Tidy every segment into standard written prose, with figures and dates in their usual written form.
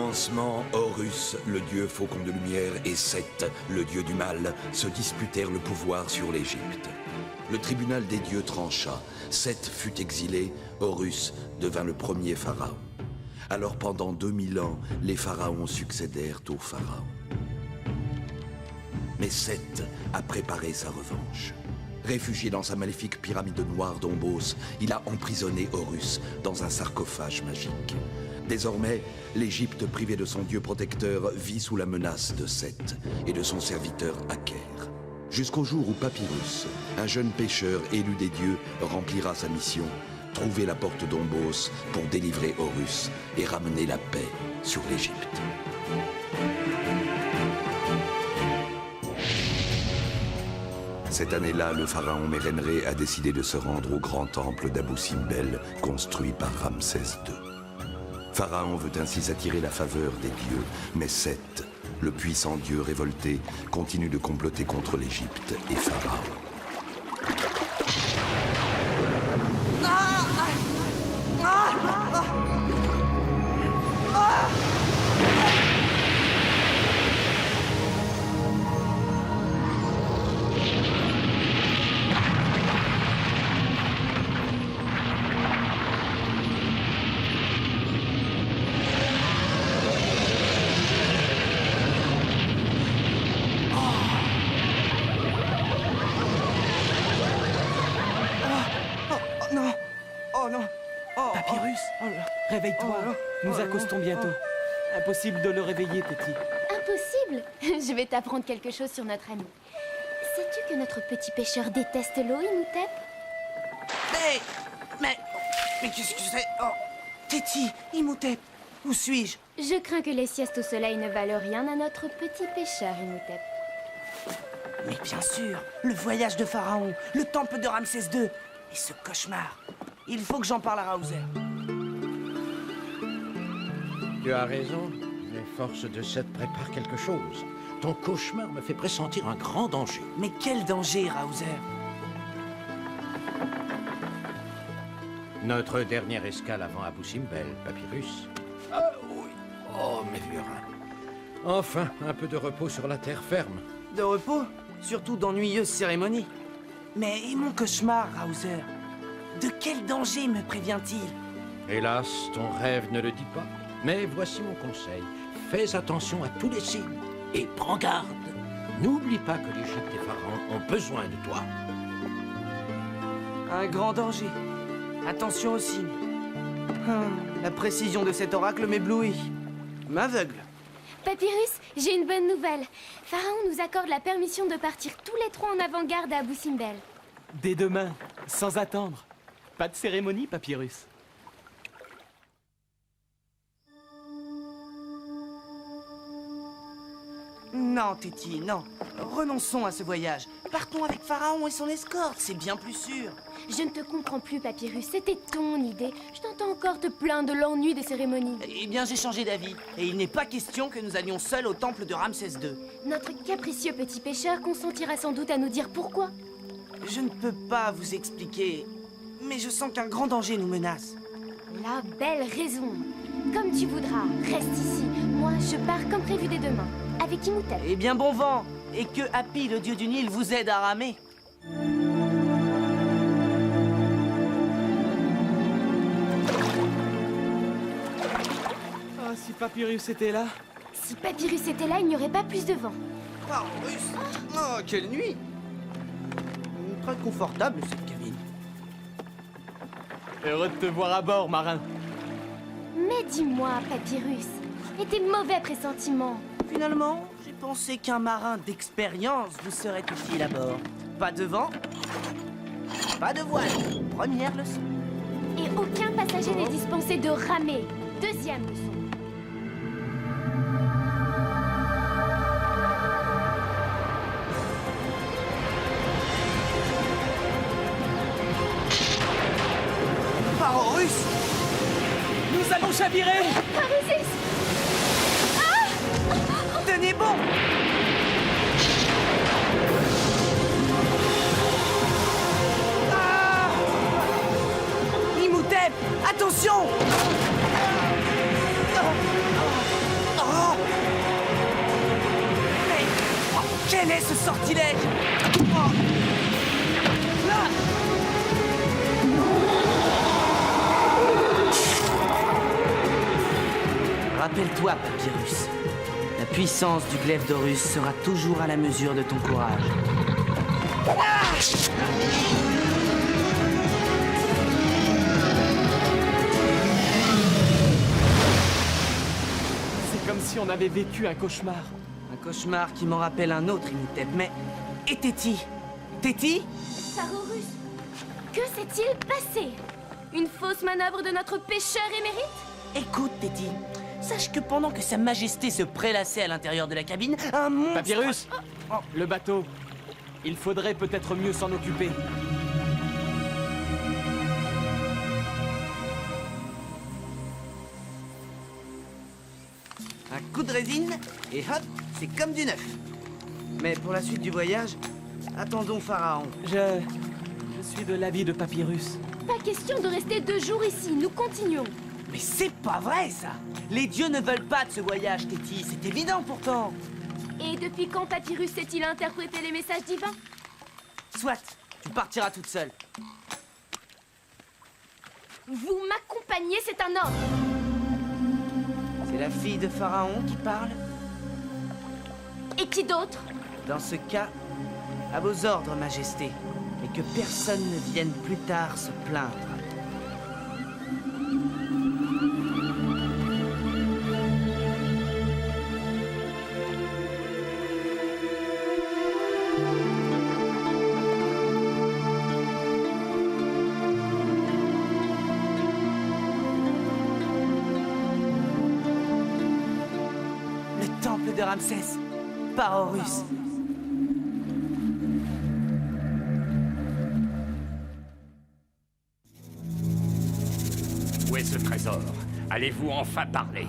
commencement, Horus, le dieu faucon de lumière, et Seth, le dieu du mal, se disputèrent le pouvoir sur l'Égypte. Le tribunal des dieux trancha. Seth fut exilé, Horus devint le premier pharaon. Alors pendant 2000 ans, les pharaons succédèrent aux pharaons. Mais Seth a préparé sa revanche. Réfugié dans sa maléfique pyramide noire d'Ombos, il a emprisonné Horus dans un sarcophage magique. Désormais, l'Égypte privée de son dieu protecteur vit sous la menace de Seth et de son serviteur Aker. Jusqu'au jour où Papyrus, un jeune pêcheur élu des dieux, remplira sa mission, trouver la porte d'Ombos pour délivrer Horus et ramener la paix sur l'Égypte. Cette année-là, le pharaon Mérénré a décidé de se rendre au grand temple d'Abou Simbel, construit par Ramsès II. Pharaon veut ainsi s'attirer la faveur des dieux, mais Seth, le puissant dieu révolté, continue de comploter contre l'Égypte et Pharaon. Papyrus, réveille-toi. Nous accostons bientôt. Impossible de le réveiller, petit. Impossible? Je vais t'apprendre quelque chose sur notre ami. Sais-tu que notre petit pêcheur déteste l'eau, Imhotep? Hey! Mais qu'est-ce que c'est? Oh! Téti, Imhotep, où suis-je? Je crains que les siestes au soleil ne valent rien à notre petit pêcheur, Imhotep. Mais bien sûr, le voyage de Pharaon, le temple de Ramsès II, et ce cauchemar. Il faut que j'en parle à Raouzer. Tu as raison. Les forces de Seth préparent quelque chose. Ton cauchemar me fait pressentir un grand danger. Mais quel danger, Raouzer? Notre dernière escale avant Abou Simbel, Papyrus. Ah oui. Oh, mes vieux reins. Enfin, un peu de repos sur la terre ferme. De repos? Surtout d'ennuyeuses cérémonies. Mais et mon cauchemar, Raouzer? De quel danger me prévient-il? Hélas, ton rêve ne le dit pas. Mais voici mon conseil. Fais attention à tous les signes. Et prends garde. N'oublie pas que l'Égypte et Pharaon ont besoin de toi. Un grand danger. Attention aux signes. La précision de cet oracle m'éblouit. M'aveugle. Papyrus, j'ai une bonne nouvelle. Pharaon nous accorde la permission de partir tous les trois en avant-garde à Abou Simbel. Dès demain, sans attendre. Pas de cérémonie, Papyrus. Non, Téti, non. Renonçons à ce voyage. Partons avec Pharaon et son escorte, c'est bien plus sûr. Je ne te comprends plus, Papyrus. C'était ton idée. Je t'entends encore te plaindre de l'ennui des cérémonies. Eh bien, j'ai changé d'avis. Et il n'est pas question que nous allions seuls au temple de Ramsès II. Notre capricieux petit pêcheur consentira sans doute à nous dire pourquoi. Je ne peux pas vous expliquer, mais je sens qu'un grand danger nous menace. La belle raison. Comme tu voudras, reste ici. Moi, je pars comme prévu dès demain, avec Imhotep. Eh bien, bon vent. Et que Hapi, le dieu du Nil, vous aide à ramer. Ah, si Papyrus était là. Si Papyrus était là, il n'y aurait pas plus de vent. Oh, quelle nuit! Très confortable, cette cabine. Heureux de te voir à bord, marin. Mais dis-moi, Papyrus, et tes mauvais pressentiments? Finalement, j'ai pensé qu'un marin d'expérience vous serait utile à bord. Pas de vent, pas de voile. Première leçon. Et aucun passager n'est dispensé de ramer. Deuxième leçon. Pharaon russe! Nous allons chavirer! Parisis! Tenez bon! Ah! Imhotep, attention! Quel est ce sortilège? Oh. Là. Rappelle-toi, Papyrus. La puissance du glaive d'Horus sera toujours à la mesure de ton courage. C'est comme si on avait vécu un cauchemar. Un cauchemar qui m'en rappelle un autre, Imhotep, mais... Et Téti? Téti? Pharaorus, que s'est-il passé? Une fausse manœuvre de notre pêcheur émérite? Écoute, Téti, sache que pendant que Sa Majesté se prélassait à l'intérieur de la cabine, un monstre... Papyrus, le bateau. Il faudrait peut-être mieux s'en occuper. Un coup de résine, et hop, c'est comme du neuf. Mais pour la suite du voyage, attendons Pharaon. Je suis de l'avis de Papyrus. Pas question de rester 2 jours ici, nous continuons. Mais c'est pas vrai, ça! Les dieux ne veulent pas de ce voyage, Téti, c'est évident pourtant! Et depuis quand Papyrus sait-il interpréter les messages divins? Soit, tu partiras toute seule. Vous m'accompagnez, c'est un ordre. C'est la fille de Pharaon qui parle? Et qui d'autre? Dans ce cas, à vos ordres, Majesté, et que personne ne vienne plus tard se plaindre. Le temple de Ramsès, par Horus. Où est ce trésor? Allez-vous enfin parler?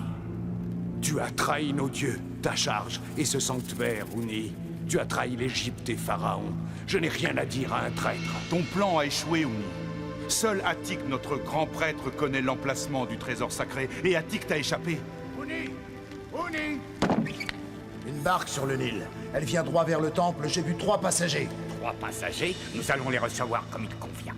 Tu as trahi nos dieux, ta charge et ce sanctuaire, Uni. Tu as trahi l'Égypte et Pharaon. Je n'ai rien à dire à un traître. Ton plan a échoué, Uni. Seul Attik, notre grand prêtre, connaît l'emplacement du trésor sacré, et Attik t'a échappé. Uni! Uni! Une barque sur le Nil. Elle vient droit vers le temple. J'ai vu 3 passagers. 3 passagers, nous allons les recevoir comme il convient.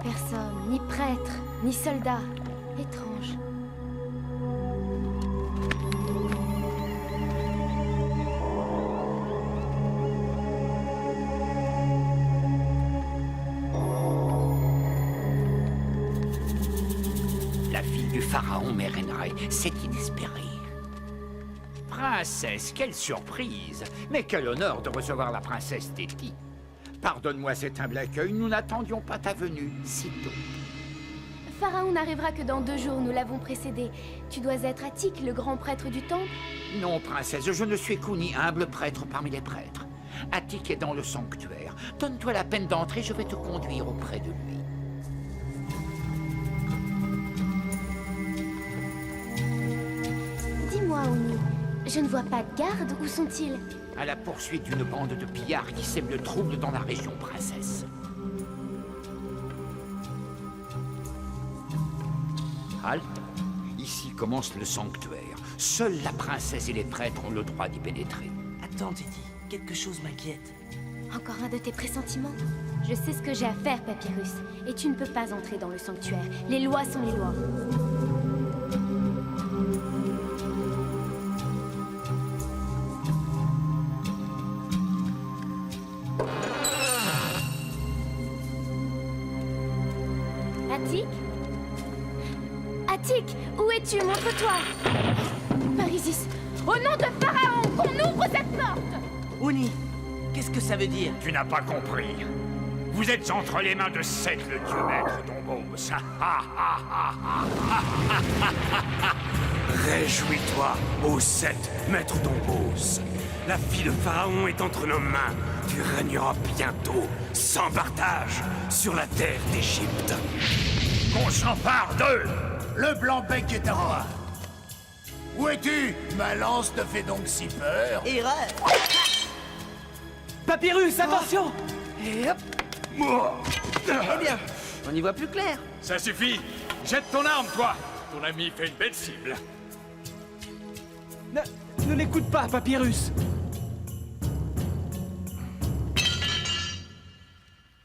Personne, ni prêtre, ni soldat. Étrange. La fille du pharaon Mérenaï, c'est inespéré. Princesse, quelle surprise! Mais quel honneur de recevoir la princesse Téti. Pardonne-moi cet humble accueil, nous n'attendions pas ta venue si tôt. Pharaon n'arrivera que dans 2 jours, nous l'avons précédé. Tu dois être Attik, le grand prêtre du temple. Non, princesse, je ne suis qu'Uni, humble prêtre parmi les prêtres. Attik est dans le sanctuaire. Donne-toi la peine d'entrer, je vais te conduire auprès de lui. Dis-moi, Oni, je ne vois pas de garde, où sont-ils? À la poursuite d'une bande de pillards qui sème le trouble dans la région, princesse. Halte. Ici commence le sanctuaire. Seule la princesse et les prêtres ont le droit d'y pénétrer. Attends, Téti, quelque chose m'inquiète. Encore un de tes pressentiments? Je sais ce que j'ai à faire, Papyrus. Et tu ne peux pas entrer dans le sanctuaire. Les lois sont les lois. Attik? Attik, où es-tu? Montre-toi! Parisis, au nom de Pharaon, qu'on ouvre cette porte! Uni, qu'est-ce que ça veut dire? Tu n'as pas compris. Vous êtes entre les mains de Seth, le dieu maître d'Ombos. Réjouis-toi, ô Seth, maître d'Ombos. La fille de Pharaon est entre nos mains. Tu régneras bientôt, sans partage, sur la terre d'Égypte. Qu'on s'empare d'eux! Le blanc-bec est à moi. Où es-tu? Ma lance te fait donc si peur? Erreur! Papyrus, attention! Et hop. Eh bien, on y voit plus clair. Ça suffit. Jette ton arme, toi. Ton ami fait une belle cible. Ne l'écoute pas, Papyrus.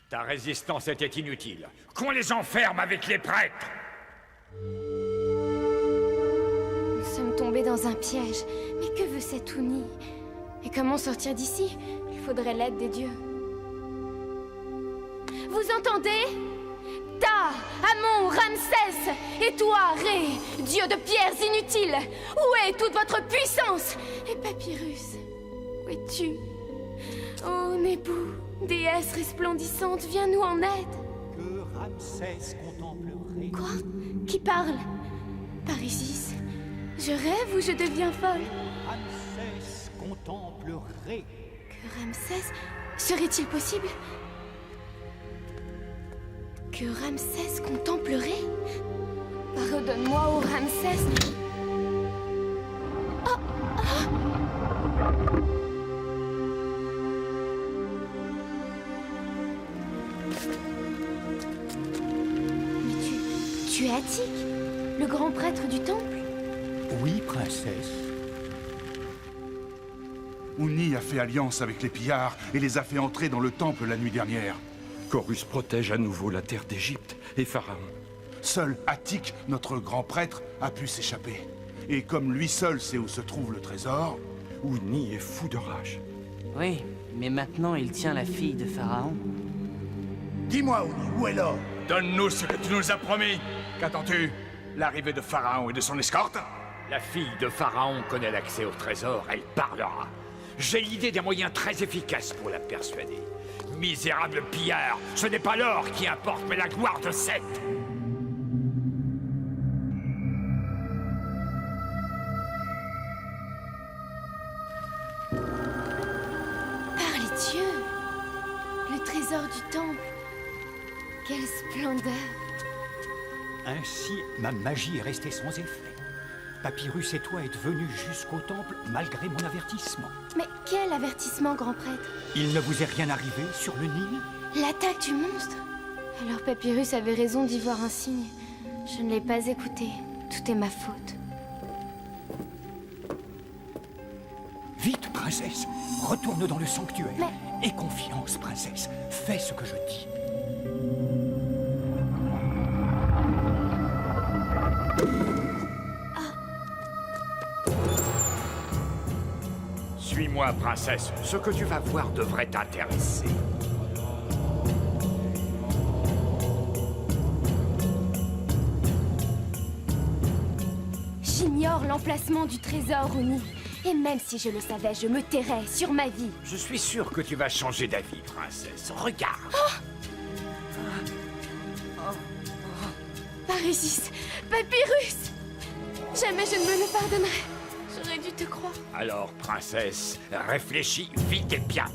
Ta résistance était inutile. Qu'on les enferme avec les prêtres. Nous sommes tombés dans un piège. Mais que veut cette Uni? Et comment sortir d'ici? Il faudrait l'aide des dieux. Vous entendez? Ta, Amon, Ramsès, et toi, Ré, dieu de pierres inutiles, où est toute votre puissance? Et Papyrus, où es-tu? Oh, Nébou, déesse resplendissante, viens-nous en aide. Que Ramsès contemplerait. Quoi? Qui parle? Parisis, je rêve ou je deviens folle? Ramsès contemplerait. Que Ramsès... Serait-il possible que Ramsès contemplerait? Pardonne-moi, ô Ramsès. Mais tu es Attique, le grand prêtre du temple? Oui, princesse. Uni a fait alliance avec les pillards et les a fait entrer dans le temple la nuit dernière. Chorus protège à nouveau la terre d'Égypte et Pharaon. Seul Attique, notre grand prêtre, a pu s'échapper. Et comme lui seul sait où se trouve le trésor... Uni est fou de rage. Oui, mais maintenant il tient la fille de Pharaon. Dis-moi, Uni, où est l'or? Donne-nous ce que tu nous as promis. Qu'attends-tu? L'arrivée de Pharaon et de son escorte? La fille de Pharaon connaît l'accès au trésor, elle parlera. J'ai l'idée d'un moyen très efficace pour la persuader. Misérable pillard, ce n'est pas l'or qui importe, mais la gloire de Seth. Par les dieux, le trésor du temple. Quelle splendeur. Ainsi, ma magie est restée sans effet. Papyrus et toi êtes venus jusqu'au temple malgré mon avertissement. Mais quel avertissement, grand prêtre? Il ne vous est rien arrivé sur le Nil? L'attaque du monstre? Alors Papyrus avait raison d'y voir un signe. Je ne l'ai pas écouté. Tout est ma faute. Vite, princesse, retourne dans le sanctuaire. Mais- Aie confiance, princesse. Fais ce que je dis. Suis-moi, princesse. Ce que tu vas voir devrait t'intéresser. J'ignore l'emplacement du trésor, Uni. Et même si je le savais, je me tairais sur ma vie. Je suis sûr que tu vas changer d'avis, princesse. Regarde. Parisis, Papyrus! Jamais je ne me le pardonnerai. J'aurais dû te croire. Alors, princesse, réfléchis vite et bien.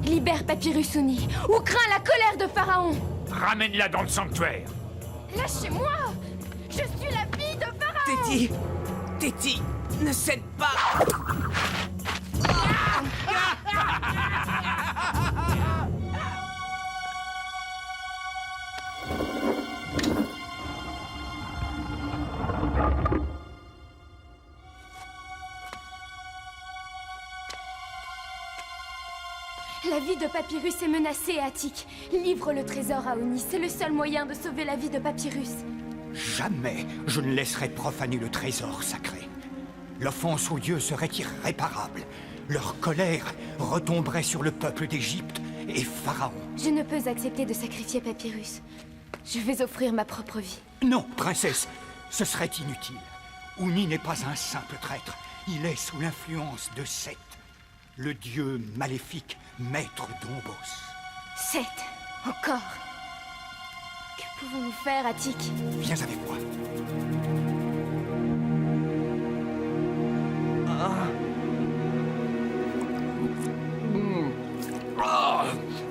Libère Papyrus, Uni, ou crains la colère de Pharaon. Ramène-la dans le sanctuaire. Lâchez-moi! Je suis la fille de Pharaon! Téti, Téti, ne cède pas. La vie de Papyrus est menacée, Attique. Livre le trésor à Uni, c'est le seul moyen de sauver la vie de Papyrus. Jamais je ne laisserai profaner le trésor sacré. L'offense aux dieux serait irréparable. Leur colère retomberait sur le peuple d'Égypte et Pharaon. Je ne peux accepter de sacrifier Papyrus. Je vais offrir ma propre vie. Non, princesse, ce serait inutile. Uni n'est pas un simple traître. Il est sous l'influence de Seth, le dieu maléfique, maître d'Ombos. Seth, encore. Que pouvons-nous faire, Attique? Viens avec moi. Oh,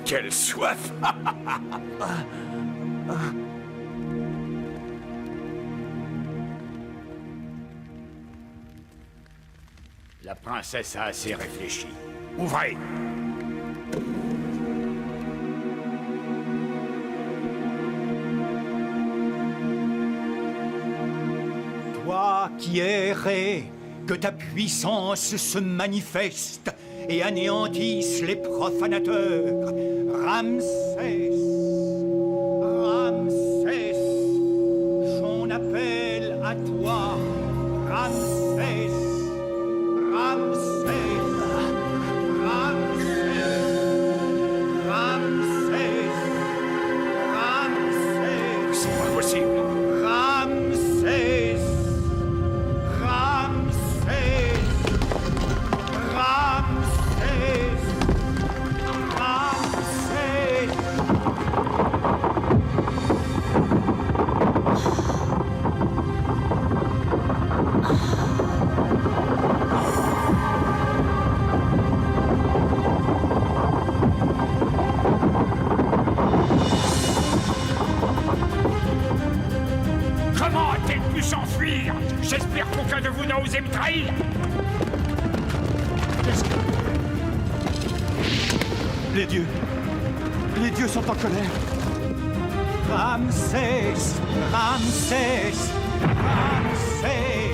quelle soif. La princesse a assez réfléchi. Ouvrez. qui errais, que ta puissance se manifeste et anéantisse les profanateurs. Ramsès, Ramsès, j'en appelle à toi, Ramsès, Ramsès, Ramsès, Ramsès, Ramsès. C'est pas possible. Ramsès, Ramsès, Ramsès, Ramsès. Comment a-t-elle pu s'enfuir? J'espère qu'aucun de vous n'a osé me trahir. Les dieux sont en colère. Ramsès, Ramsès, Ramsès,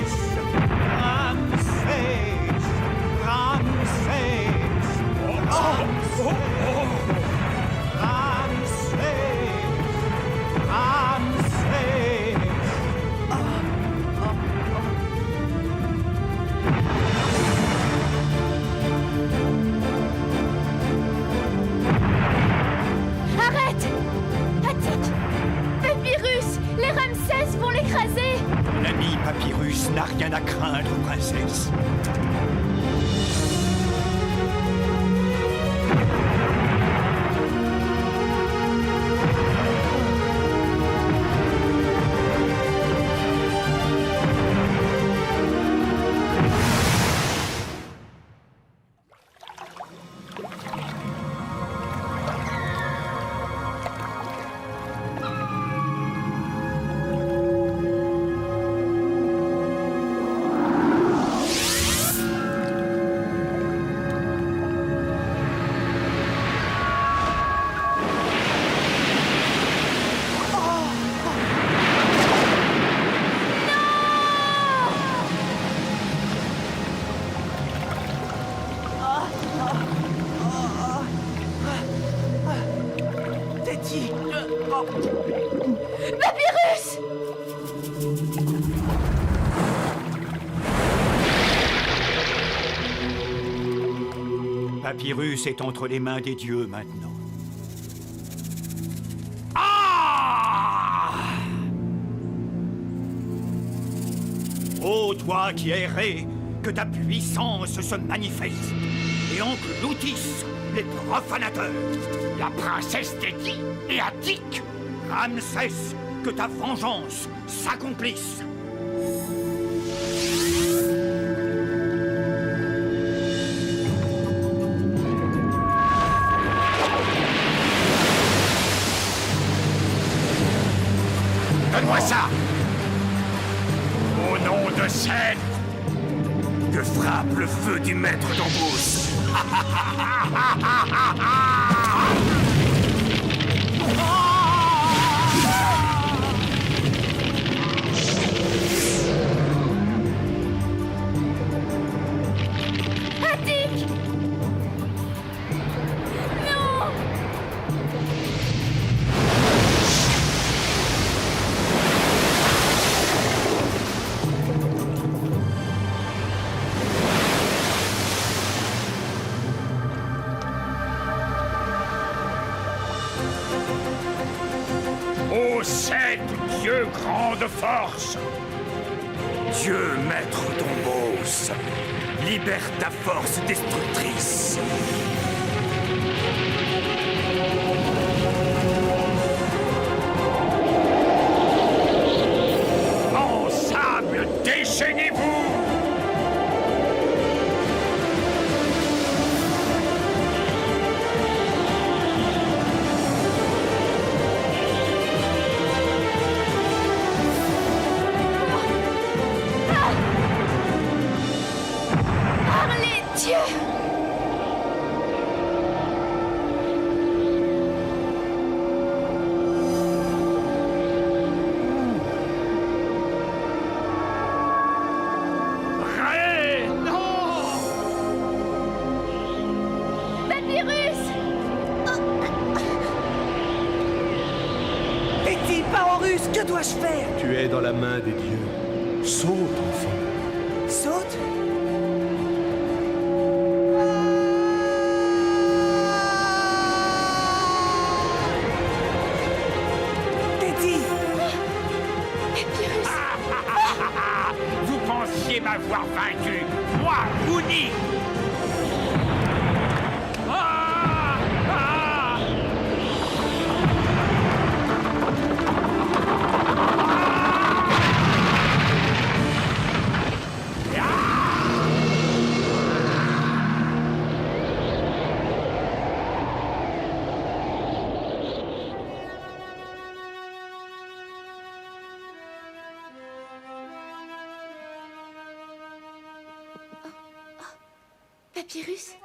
Ramsès, Ramsès, Ramsès, Ramsès, Ramsès. Arrête! Attic! Papyrus! Les Ramsès vont l'écraser! L'ami Papyrus n'a rien à craindre, princesse. Téti! Papyrus! Papyrus est entre les mains des dieux maintenant. Ô toi qui errais, que ta puissance se manifeste et engloutisse les profanateurs. La princesse Téti et Attic. Ramsès, que ta vengeance s'accomplisse. Donne-moi ça! Au nom de Seth, que frappe le feu du maître d'Ombos. Attic! Non! Ô Seth, Dieu grand de force! Dieu maître d'Ombos, libère ta force destructrice! Ensemble, déchaînez-vous! Parlez, Dieu! Que dois-je faire? Tu es dans la main des dieux. Saute, enfant. Saute? Téti! Papyrus! Vous pensiez m'avoir vaincu, moi, Mouni. Papyrus?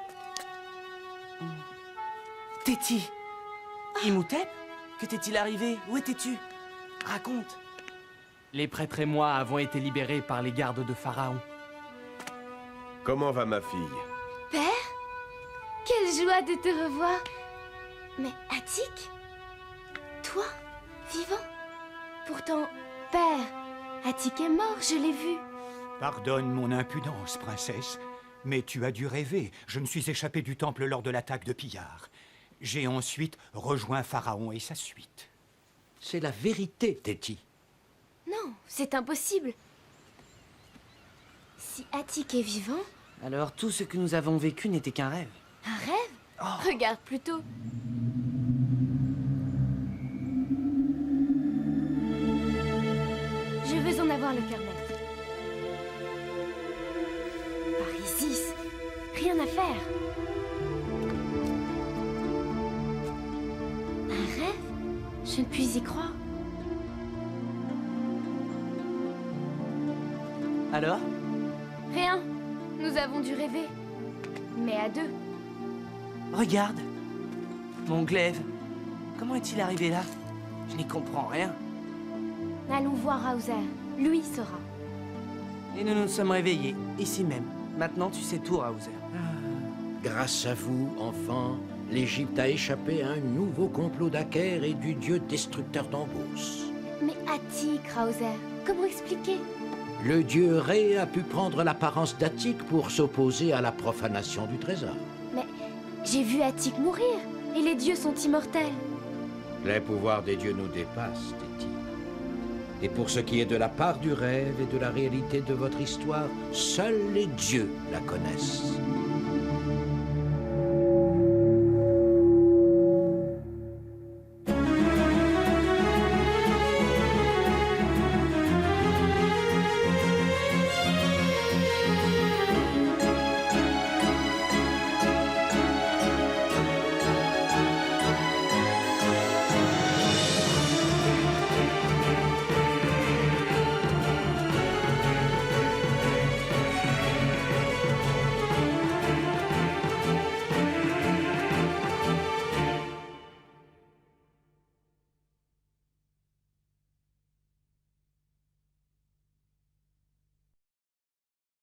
Téti! Imhotep? Que t'est-il arrivé? Où étais-tu? Raconte. Les prêtres et moi avons été libérés par les gardes de Pharaon. Comment va ma fille? Père? Quelle joie de te revoir! Mais Attic? Toi? Vivant? Pourtant, père, Attic est mort, je l'ai vu. Pardonne mon impudence, princesse, mais tu as dû rêver. Je me suis échappé du temple lors de l'attaque de pillards. J'ai ensuite rejoint Pharaon et sa suite. C'est la vérité, Téti. Non, c'est impossible. Si Attic est vivant, Alors tout ce que nous avons vécu n'était qu'un rêve. un rêve? Regarde plutôt. Je veux en avoir le cœur net. Par Isis, rien à faire. Un rêve? Je ne puis y croire. Alors? Rien. Nous avons dû rêver. Mais à deux. Regarde. Mon glaive. Comment est-il arrivé là? Je n'y comprends rien. Allons voir Hauser. Lui saura. Et nous nous sommes réveillés, ici même. Maintenant tu sais tout, Hauser. Grâce à vous, enfants, l'Égypte a échappé à un nouveau complot d'Aker et du dieu destructeur d'Ambos. Mais Attic, Hauser, comment expliquer? Le dieu Ré a pu prendre l'apparence d'Attic pour s'opposer à la profanation du trésor. Mais j'ai vu Attic mourir, et les dieux sont immortels. Les pouvoirs des dieux nous dépassent, Téti. Et pour ce qui est de la part du rêve et de la réalité de votre histoire, seuls les dieux la connaissent.